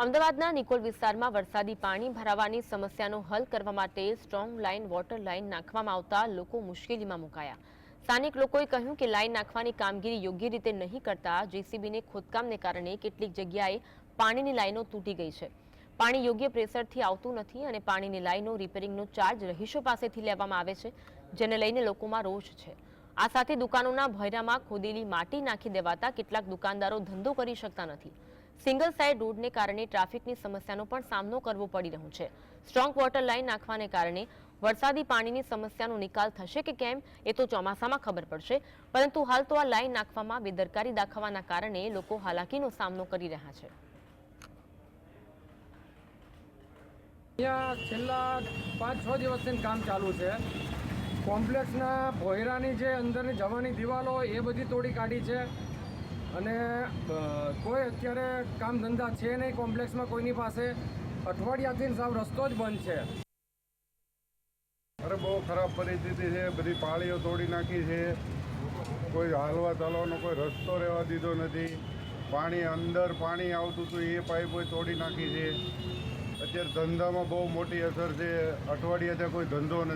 અમદાવાદના નિકોલ વિસ્તારમાં વરસાદી પાણી ભરાવાની સમસ્યાનો હલ કરવા માટે સ્ટ્રોંગ લાઇન વોટર લાઇન નાખવામાં આવતા લોકો મુશ્કેલીમાં મુકાયા। સ્થાનિક લોકોએ કહ્યું કે લાઇન નાખવાની કામગીરી યોગ્ય રીતે નહીં કરતા જેસીબીને ખોદકામને કારણે કેટલીક જગ્યાએ પાણીની લાઇનો તૂટી ગઈ છે। પાણી યોગ્ય પ્રેશરથી આવતું નથી અને પાણીની લાઇનો રિપેરિંગનો ચાર્જ રહીશો પાસેથી લેવામાં આવે છે, જેને લઈને લોકોમાં રોષ છે। આ સાથે દુકાનોના ભોંયરામાં ખોદેલી માટી નાખી દેવાતા કેટલાક દુકાનદારો ધંધો કરી શકતા નથી। સિંગલ સાઇડ રોડને કારણે ટ્રાફિકની સમસ્યાનો પણ સામનો કરવો પડી રહ્યો છે। સ્ટ્રોંગ વોટર લાઇન નાખવાને કારણે વરસાદી પાણીની સમસ્યાનો નિકાલ થશે કે કેમ એ તો ચોમાસામાં ખબર પડશે, પરંતુ હાલ તો આ લાઇન નાખવામાં બેદરકારી દાખવવાના કારણે લોકો હાલાકીનો સામનો કરી રહ્યા છે। અહીંયા છેલ્લા 5-6 દિવસથી કામ ચાલુ છે। કોમ્પ્લેક્સના ભોંયરાની જે અંદરની જવાની દિવાલો એ બધી તોડી કાઢી છે અને કોઈ અત્યારે કામ ધંધા છે નહીં કોમ્પ્લેક્સમાં કોઈની પાસે। અઠવાડિયાથી સાવ રસ્તો જ બંધ છે। અરે બહુ ખરાબ પરિસ્થિતિ છે, બધી પાળીઓ તોડી નાખી છે, કોઈ હાલવા ચાલવાનો કોઈ રસ્તો રહેવા દીધો નથી। પાણી અંદર પાણી આવતું હતું એ પાઇપો તોડી નાખી છે। અત્યારે ધંધામાં બહુ મોટી અસર છે। અઠવાડિયાથી કોઈ ધંધો નથી।